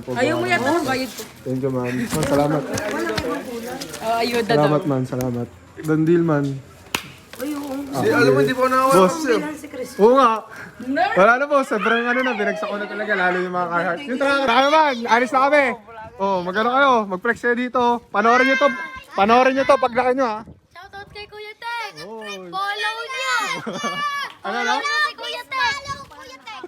Ayaw mo yata ng bayad ko. Thank you, man. Man, salamat. Ayuda Salamat, man. Salamat. Dandil, man. Alam mo, hindi po na Boss. Oo nga. Wala na, boss. Sobrang ano na, binagsak ko na talaga. Lalo yung mga car heart. Yung truck. Kami, man. Alis na kami. Oh, magano kayo. Mag-flex kayo dito. Panoorin nyo to. Panoorin nyo to. Paglaki nyo, ha. Shoutout kay Kuya Tek! Oh. Follow niyo! Ano, no? Follow si Kuya Tek! Kuya Tek!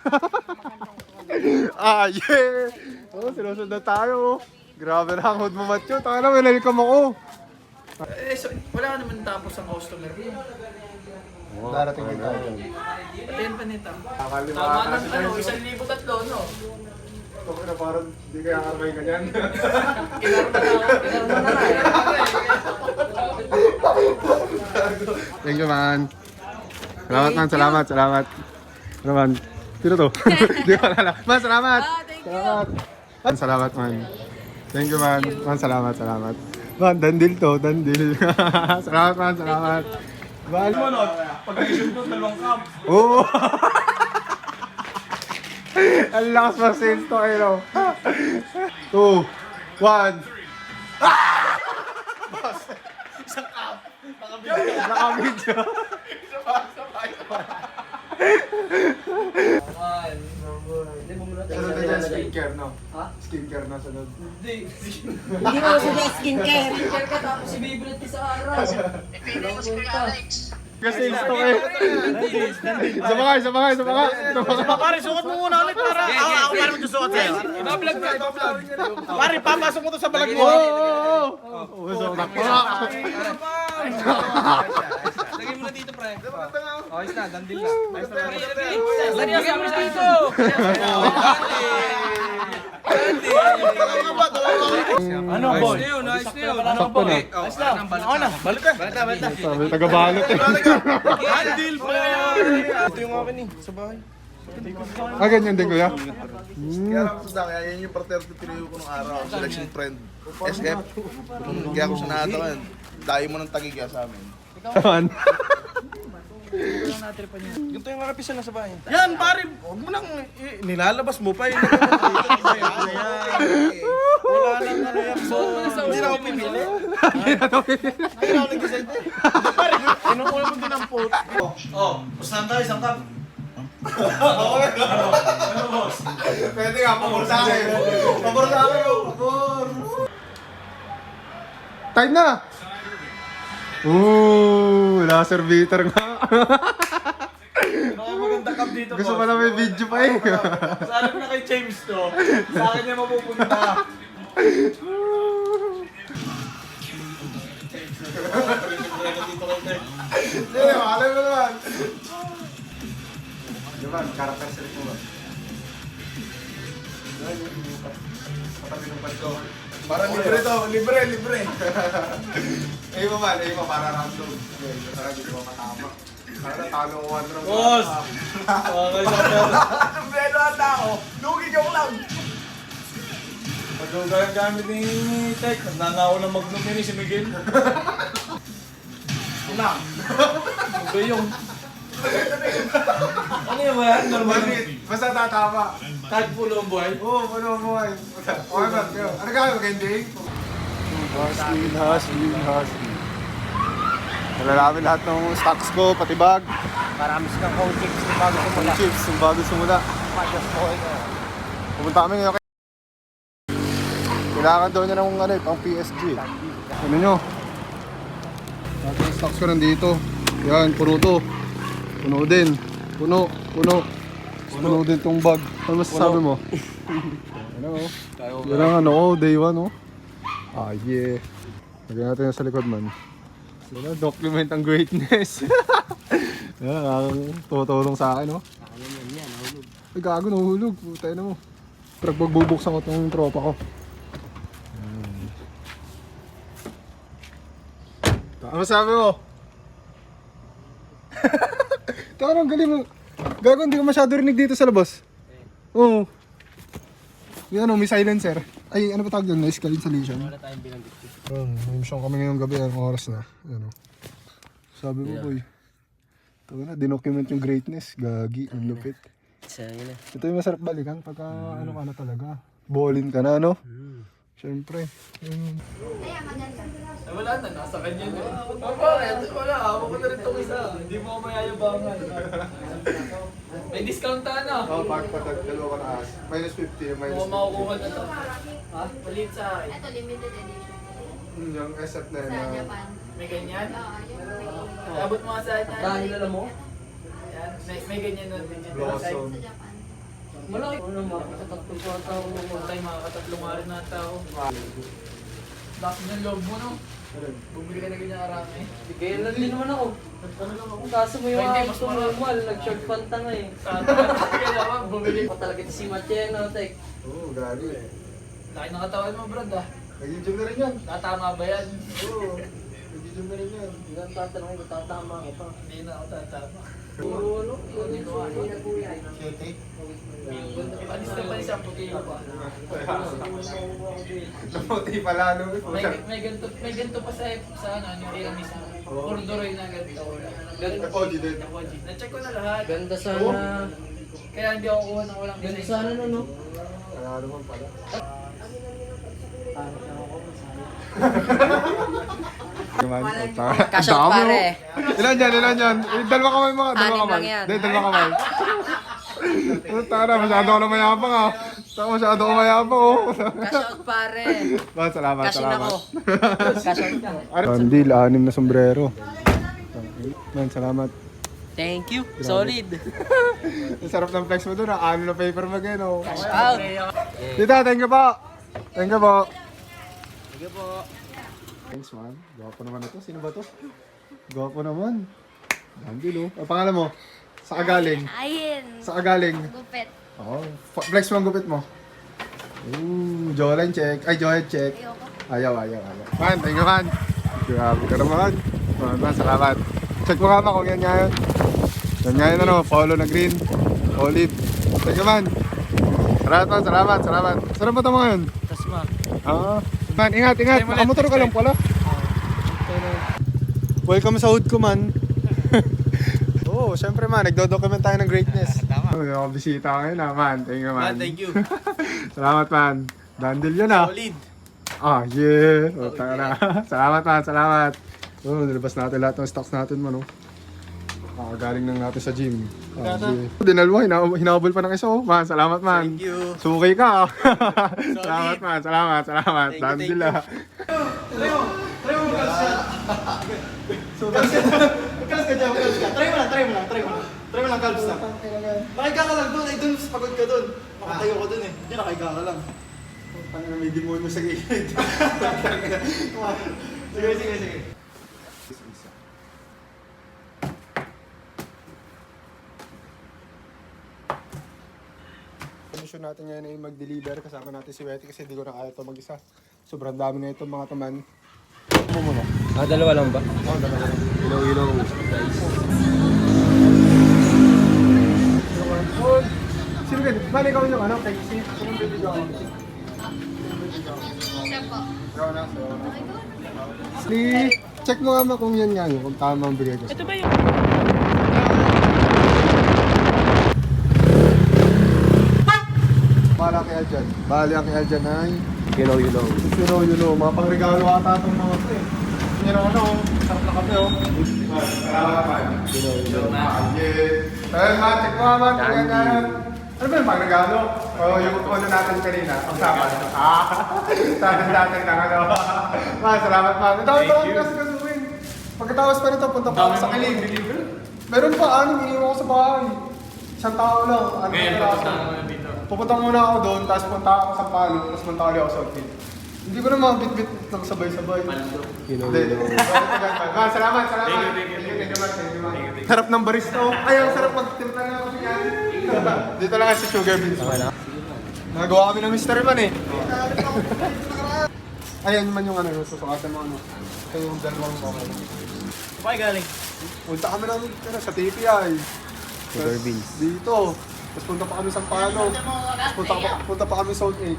Ah, yeah. Oh, sinusundan tayo. Grabe na ang hood mo, Matyo. Taka na, may welcome ako. So, wala naman tapos ang customer. Darating din tayo. Patayin pa nito. Tama Ano, 1,300, no? Ito na parang hindi kaya karmay ka dyan. Kinarma na Thank you, man. Salamat, man. Salamat, salamat. Ano, man? Sino to? Hindi ko alala. Man, salamat. Thank you. Salamat. Man, salamat, man. Thank you, man. Man, salamat, salamat. Man, dandil to, dandil. Salamat, man. Salamat. Man. Pag-issue ko, 2 cup. Oo. Ang lakas pa sales to, eh, no? 2, 1. Naka-video. Sunod na dyan, skincare, no? Ha? Skincare na sunod. Hindi. Hindi mo sila skincare. Skincare ka tapos si Biblet sa araw. Kasi sales to, eh. Sabakay, sabakay, sabakay. Pare, sukat mo muna ulit para ako para magsusuot sa'yo. Iba-vlog ka, iba-vlog. Pare, papasok mo to sa balag mo. Oo. So, Lagay mo na dito, pre. Ayos na, dandil na. Lagyan mo na dito. Ano, boy? Nice na yun. sakto na. Ayos lang. Ako na, balik ka. Sabi, taga-balot, eh. Dandil pa yan. Ito yung akin eh, sa bahay. Ah, ganyan din, kuya? Kaya ako sa kaya yan yung partner ko tinayo ko nung araw, selection friend. SF. Kaya ako sa natakan, dahil mo ng tagigya sa amin. Taman. Ganito yung kakapisan na sa bahay. Yan, pare, huwag mo nang nilalabas mo pa. Wala nang ano yan. Hindi na ako pipili. Hindi na ako nag-decide. Pare, kinukuha mo din ang pot. Oh, pustahan tayo, isang cup. Pwede nga, pabor sa akin. Pabor sa akin, pabor. Time na! Laser beater nga. Maganda cup dito, Gusto pala may video pa, eh. Sabi ko na kay James to, sa akin niya mapupunta. Hindi, makalay mo naman. Diba, character select mo ba? Patabi ng panto. Parang libre to, libre, libre. Eh mo man, eh mo, para random. Para hindi ko matama. Para natalo ko 1 round. Boss! Okay, Sombrero ata ako, lugi joke lang. pag yung gamit ni Tek, nananaw na mag-nomini si Miguel. Una! Ano yung? Ano yung ba yan? Normal na. Basta tatama. Kahit pulo ang buhay. Oo, puno mo ay. Okay ba? Ano gagawin? Magandang? Husky. Wala namin lahat ng stocks ko, pati bag. Marami silang cold chips na bago Yung chips, yung bago simula. Pupunta kami ngayon. Kailangan daw niya ng ano, pang PSG. Ano nyo? Lahat ng stocks ko nandito. Yan, puno to. Puno din. Puno. Puno din tong bag. Ano masasabi mo? Ano? Yan ang ano ko, day 1 oh. Ah, yeah. Lagyan natin yung sa likod, man. Sila, document ang greatness. Yan, ang tutulong sa akin, oh. Ay, gago, nahulog. Putay na mo. Pero pagbubuksan ko itong tropa ko. Ano sabi mo? Taka ang galing mo. Gago, hindi ko masyado rinig dito sa labas. Oo. Yung ano, may silencer. Ay, ano ba tawag doon? Noise cancellation. Wala tayong binanggit. May mission kami ngayong gabi. Anong oras na? Ano? Sabi mo, boy. Ito na, dinocument yung greatness. Gagi, ang lupit. Ito yung masarap balikan pagka ano ka na talaga. Ballin ka na, no? Siyempre. Wala na, nasa kanya na. Bakit? Wala, ako ko na rin itong isa. Hindi mo ako mayayabangan. May discount na. Oh, dalawa ka na as. Minus 50, minus Mukhang makukuha na to. Ha? Maliit sa akin. Ito, limited edition. Yung SF na Sa yun. Japan. May ganyan? Oo, yung Abot mo nga sa akin. Dahil alam mo? Yan. May ganyan na din dyan. Blossom. sa Japan. Malaki. Ano makakatatlo pa ang tao. Tayo makakatatlo nga rin na tao. Laki ng loob mo, no? Bumili ka na ganyan karami. Kaya lang din naman ako. Kaso mo yung Hindi, mga mas gusto marami. normal, nag-short panta nga eh. Sana. Kaya naman, bumili. Ako talaga si Macheno, tek. Oo, galing. Laki ng katawan mo, Brad, ah. Nag-gym na rin yan. Tatama ba yan? Oo. Nag-gym na rin yan. Hindi ka tatanungin kung tatama ka pa. Hindi na ako tatama. Puro ano, Panis na panis ang puti mo pa. Naputi pala, no? May ganito pa sa ano, yung ira mismo. Corduroy na ganito. Napoji din. Na-check ko na lahat. Ganda sana. Kaya hindi ako kuha ng walang Ganda design. sana no, no? Kaya naman pala. Cash out, pare. Ilan yan, ilan yan? Dalawa kamay mga, dalawa Anim kamay. lang yan. Hindi, dalawa kamay. Tara, masyado ko na mayabang ah. Masyado ko mayabang oh. Cash out, pare. Ba, salamat, Cash in salamat. ako. Cash out ka. Andil, 6 na sombrero. Man, salamat. Thank you. Solid. Ang sarap ng flex mo doon, 6 na paper mag oh. Cash out. Tita, thank you po. Thank you po. Thank you po. Thanks man. Gwapo naman ito. Sino ba to? Gwapo naman. Andil oh. Ang pangalan mo? Sa agaling. Ayun. Sa agaling. Gupit. Oh, flex mo ang gupit mo. Ooh, jawline check. Ay, jawline check. Ayoko. Ayaw. Man, thank you man. Grabe ka naman. Man, salamat. Check mo nga ba kung yan nga yun. Yan nga yun ano, follow na green. Olive. Thank you man. Salamat. Sarap ba ito mga yun? Tasma. Man, ingat. Nakamotor ka lang pala. Welcome sa hood ko man. Oo, syempre man, nagdo-document tayo ng greatness. Tama. Oh, bisita ngayon man. Thank you man. Thank you. Salamat man. Dandel yun ah. Solid. Ah, yeah. O, tara. Salamat. Oh, nilabas natin lahat ng stocks natin man oh. Galing nang natin sa gym. Ah, yeah. Dinalwa, hinabol pa ng isa oh. Man, salamat man. Thank you. Suki ka. Salamat man, salamat. Dandel ah. Magkalas ka dyan, magkalas ka. Try mo lang, calves na. Nakahiga ka lang doon, doon pagod ka doon. Makatayo ka doon eh. Hindi, nakahiga ka lang. Paano may demonyo sa gilid? Sige. Mission natin ngayon ay mag-deliver. Kasama natin si Wetty kasi hindi ko na kaya ito mag-isa. Sobrang dami na itong mga taman. Ano mo muna? Dalawa lang ba? Oo, dalawa. Ilaw. Sino ka? Bali ikaw yung ano? Kay si? Sinong bibidyo ako? Siya po. Ikaw na. Check mo nga kung yan nga yun. Kung tama ang bigay ko. Ito ba yung... Bali ang kay Aljan ay... You know. Mga pangregalo ata itong mga ito eh. Pero ano, sarap na kape oh. Salamat pa. You know. Ayun man, check mo man. Ano ba yung pangregalo? O yung ulo natin kanina, pagsapan. Sabi natin na ano. Salamat man. Ito kasi kasuhin. Pagkatapos pa nito, punta pa ako sa kilig. Meron pa, iniiwan ko sa bahay. Isang tao lang. Pupunta muna ako doon, tapos punta ako sa Palo, tapos punta ulit ako sa Outfit. Hindi ko na mabit-bit ng sabay-sabay. Hindi. Salamat. Thank you, man. Sarap ng barista. Ay, ang sarap magtimpla na ako niyan. Dito lang si Sugar Beans. Nagawa kami ng mystery man eh. Ayan man yung ano, susukatan mo ano. Ito yung dalawang mga. Bye, galing. Punta kami ng sa TPI. Sugar Beans. Dito. Tapos punta pa kami sa Palo. Tapos punta pa kami sa South 8.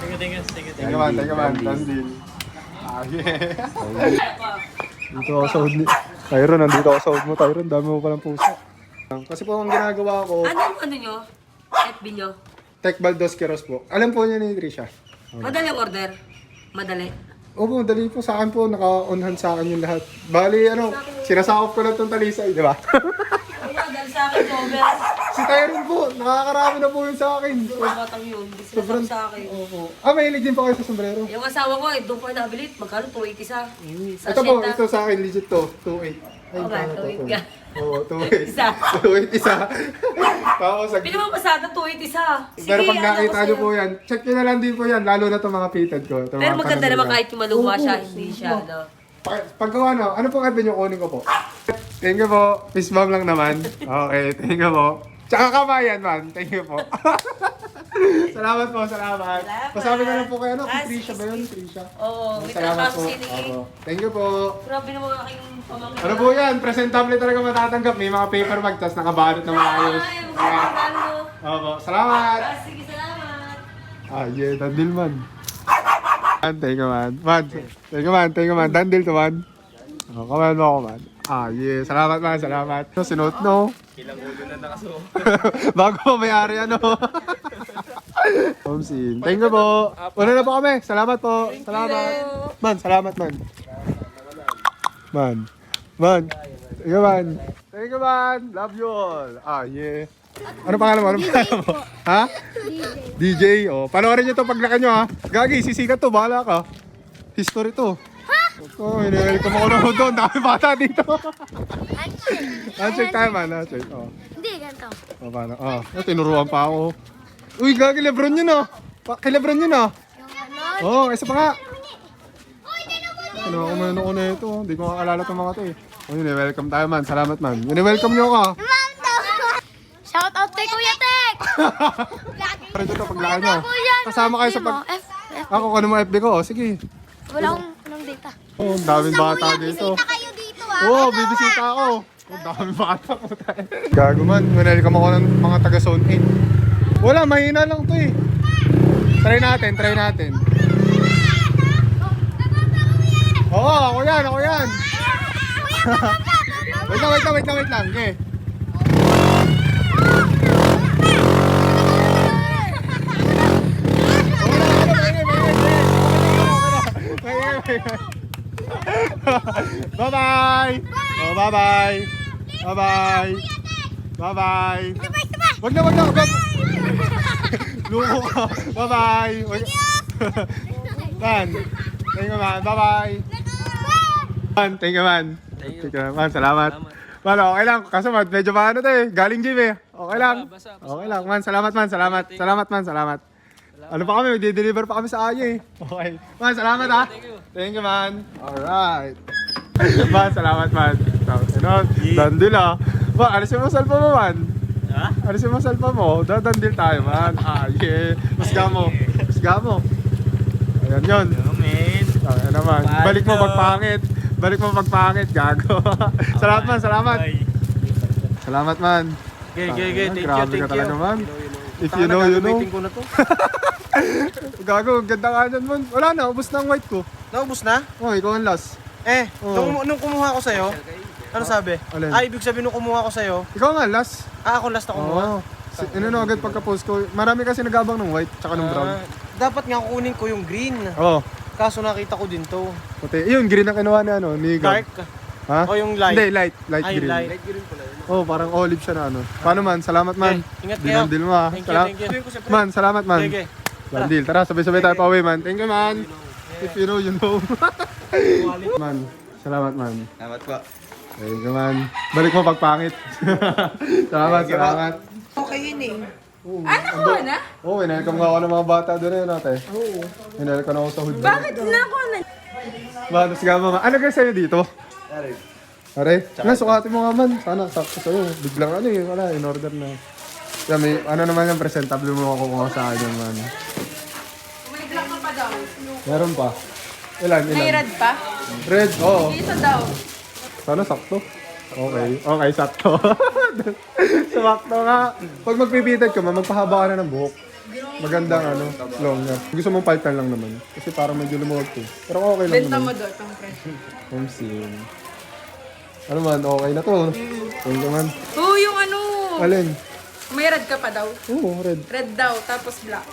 Thank you. Thank you man. Dandil. Ah, yeah. Dito ako sa hood ni... Tyron, nandito ako sa hood mo. Tyron, dami mo palang puso. Kasi po ang ginagawa ko... Ano nyo? FB nyo? Tech Baldos Queiroz po. Alam po niya ni Trisha. Madali ang order. Madali. Opo, dali po sa akin po. Naka-onhan sa akin yung lahat. Bali, sinasakop ko lang itong talisay, di ba? Dahil sa akin, over. Si Tyrone po, nakakarami na po yun sa akin. Batang yun. Hindi sinasabi sa akin. Opo. Mahilig din po kayo sa sombrero. Yung asawa ko, doon ko nabilit. Magkano? 280 sa Ito po, Shenta. ito sa akin, legit to. 2.8. Ay, Okay, tama to, 2.8 ka. Oo, 2.8. Isa. 2.8 isa. Tapos, Pili mo pasada 280 isa. Sige, pero pag ano nakita ko nyo sa'yo. po yan, check nyo na lang din po yan, lalo na itong mga fitted ko. Itong Pero mga maganda naman Panamera. kahit yung maluma siya, Opo, hindi siya, opo. no? Paggawa ano pong FB nyo kunin ko po? Thank you po. Peace bomb lang naman. Okay, thank you po. Tsaka kabayan man. Thank you po. Salamat po, salamat. Pasabi na lang po kayo, kay Trisha ba yun? Trisha. Oo, may Salamat trabaho po. sila eh. Opo. Thank you po. Grabe naman aking pamangkin. Ano po yan? Presentable talaga matatanggap. May mga paper bag, tas nakabalot na maayos. Ay, magkakagano. Opo, salamat. Sige, salamat. Yeah, dandil man. Thank you man. Thank you man. Dandil to man. Oh, kaman mo ako man. Yeah. Salamat man, salamat. Sinuot no. Ilang ulo na nakasuot. Bago pa may-ari Homsin. Thank you po. Wala na po kami. Salamat po. Salamat. Man, salamat man. Man. Thank you man. Thank you man. Love you all. Yeah. Ano pangalan mo? Ha? DJ. Oh, panoorin niyo to paglaki niyo ha. Gagi, sisikat to. Bahala ka. History to. Welcome ako na doon. Dami bata dito. Handshake tayo man. Handshake. Oh. Hindi, ganito. Paano? Tinuruan pa ako. Uy, gagi, Lebron yun ah. Kay Lebron yun ah. Yung ano? Isa pa nga. Ano ko na ito. Hindi ko makakalala itong mga to eh. Yun, welcome tayo man. Salamat man. Welcome nyo ka. Shout out kay Kuya Tek! Pero ito paglaki nyo. Kuya, Kasama kayo sa pag... F. Ako, ano mo FB ko? Sige. Wala akong data. Oh, ang daming bata dito. kayo dito Oo, bibisita ako. Ang daming bata po tayo. Gago man, welcome ako ng mga taga Zone 8. Wala, mahina lang to eh. Try natin. Oo, ako yan. Wait lang. Okay. Bye-bye! Oh, bye-bye! Wag na! Luko ka! Bye-bye! Man! Thank you man! Bye-bye! Man! Thank you man! Man, salamat! Man, okay lang. Kaso man, medyo maano to eh. Galing gym eh. Okay lang. Okay lang. Man, salamat man. Salamat. Ano pa kami? Magde-deliver pa kami sa Aya eh. Okay. Man, salamat ha. Thank you man. Alright. Man, salamat man. Dandil ah. Man, alisin mo cellphone mo man. Ha? Alisin mo cellphone mo. Dandil tayo man. Yeah. Musga mo. Ayan yun. Ayan naman. Balik mo pagpangit. Gago. Salamat man. Salamat man. Okay. Grabe ka talaga man. If you know, you know. ko na to. Gago, ganda ka dyan man. Wala na, ubos na ang white ko. Naubos na? Oh, ikaw ang last. Nung kumuha ko sa'yo, ano sabi? Alin? Ibig sabihin nung kumuha ko sa'yo, Ikaw nga last. ako last na kumuha. Oo. Agad pagka-post ko. Marami kasi nagabang ng white, tsaka ng brown. Dapat nga kukunin ko yung green. Oo. Kaso nakita ko din to. Puti. Yun, green na kinuha ni Gab. Dark. Ha? O yung light. Hindi, light Ay, green. light. Oh, parang olive siya na Paano man? Salamat man. Okay, ingat kayo. Dinandil mo ha. Thank you. Man, salamat man. Okay. Dandil. Tara, sabay-sabay tayo pa uwi man. Thank you man. If you know, you know. Man, salamat man. Salamat po. Thank you man. Balik mo pagpangit. Salamat. Okay yun eh. Ano na? Oo, inelcome nga ako ng mga bata doon eh, ate. Oo. Inelcome ako sa hood. Bakit nakuha na? Manos ka mama. Ano guys sa'yo dito? Are? Nga, sukatin mo nga man. Sana, sakto sa'yo. Biglang wala, in order na. Kaya may, naman yung presentable mo makukuha sa akin man. May black ka pa daw. Meron pa. Ilan? May red pa? Red, oo. Isa daw. Sana sakto. Okay, sakto. Sakto nga. Pag magpipitad ka, magpahaba ka na ng buhok. Magandang longer. Gusto mong palitan lang naman. Kasi parang medyo lumuwag to. Pero okay lang Benta mo naman. daw itong fresh. Homsin. Ano man, okay na to. Thank you man. Oo, yung ano. Alin? May red ka pa daw. Oo, red. Red daw, tapos black.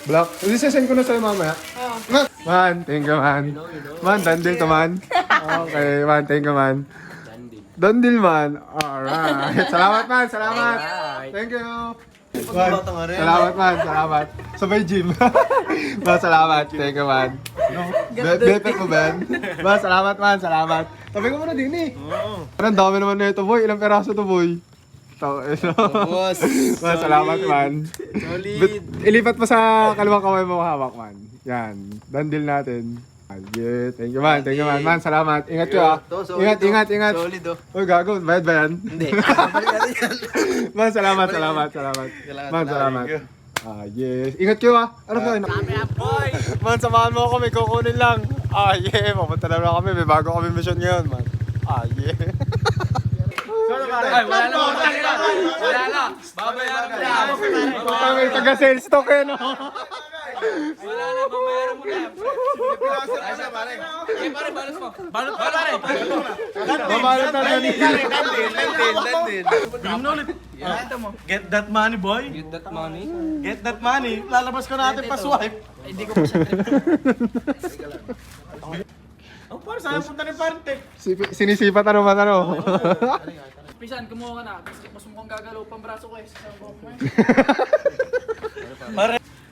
Black. Hindi, sasend ko na sa'yo mamaya. Oo. Man, thank you, man. Man, dandil to, man. Okay, man, thank you, man. Dandil, man. Alright. Salamat, man. Salamat. Thank you. Man, salamat, man. Salamat. Sabay gym. Man, salamat. Thank you, man. Bepe ko, Ben. Man, salamat, man. Salamat. Tabi ko muna din, eh. Parang dami naman na ito, boy. Ilang peraso to, boy? Boss. Man, salamat, man. Ilipat mo sa kalawang kamay mo hawak, man. Yan. Dandil natin. Yeah, thank you, man. Thank you, man. Man, salamat. Ingat ka, ah. Ingat. Solid oh. Uy, gago. Bayad ba yan? Hindi. Man, salamat. Man, salamat. Yes. Ingat kayo, ah. Ano ka? Man, samahan mo ako. May kukunin lang. Yeah. Papunta na lang kami. May bago kami mission ngayon, man. Yeah. Ay, wala na. Wala na. Babayaran mo na. Puta, may taga-sales talk, eh, no? Wala na, babayaran mo na. Eh, pare, balas mo. Balot, pare. Babalot na lang. Get that money, boy. Get that money. Get that money. Lalabas ko natin pa swipe. Hindi ko pa siya Oh, para saan punta ni Partek? Sinisipat ano man, ano? Pisan, kumuha ka na. Mas mukhang gagalaw pang braso ko eh.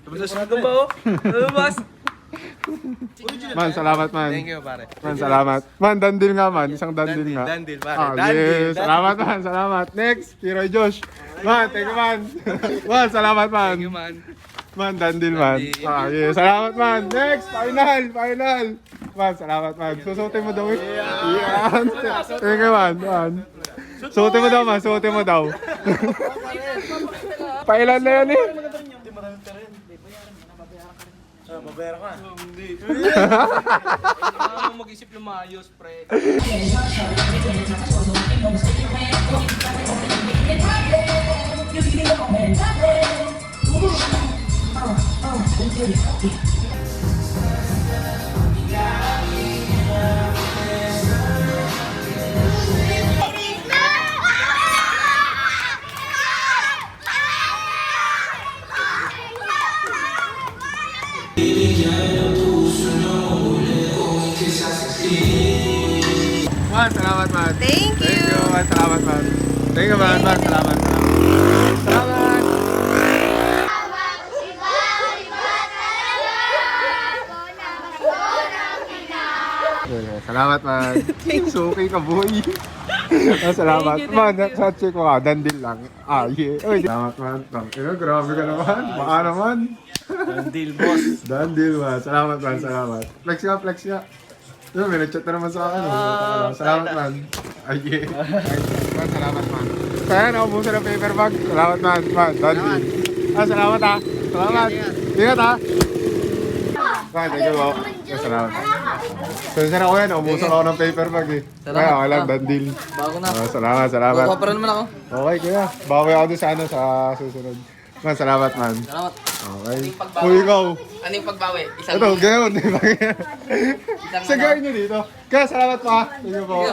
Susunod ko ba oh? Boss? Man, salamat, man. Thank you, pare. Man, salamat. Man, dandil nga, man. Isang dandil nga. Dandil, pare. Yes. Salamat, man. Salamat. Next, Kiroy Josh. Man, thank you, man. Man, salamat, man. Thank you, man. Man, dandil, man. Yes. Salamat, man. Next, final. Man, salamat, man. Susutin mo daw, eh. Yan. Thank you, man. Susutin mo daw, man. Susutin mo daw. Pailan na yan, eh. Mabayaran ka. Kailangan mo mag-isip ng maayos, pre. Man, salamat, man. Thank you. Thank you, man. Salamat, man. Thank you, man. Man, salamat. Salamat. Salamat, man. Suki ka, boy. Salamat. Man, sa check mo ka, dandil lang. Yeah. Uy, salamat, man. Grabe ka naman. Baka naman. Dandil, boss. Dandil, man. Salamat, man. Salamat. Flex ka. Yun, may nag-chat na naman sa akin. Salamat, man. Yeah. Man, salamat, man. Kaya naubusan ng paper bag. Salamat, man. Man, dandil. Salamat, ha. Salamat. Ingat, ha. Man, thank you, po. Salamat. Sensya na ko yan, naubusan ako ng paper bag, eh. Kaya, okay lang, dandil. Bago na. Salamat. Kuha pa rin naman ako. Okay, kuya. Bawi ako doon sa susunod. Man, salamat, man. Salamat. Okay. Uy, ikaw. Ano yung pagbawi? Isang Ito, gayon. Sa gayon nyo dito. Kaya salamat pa. Thank you po.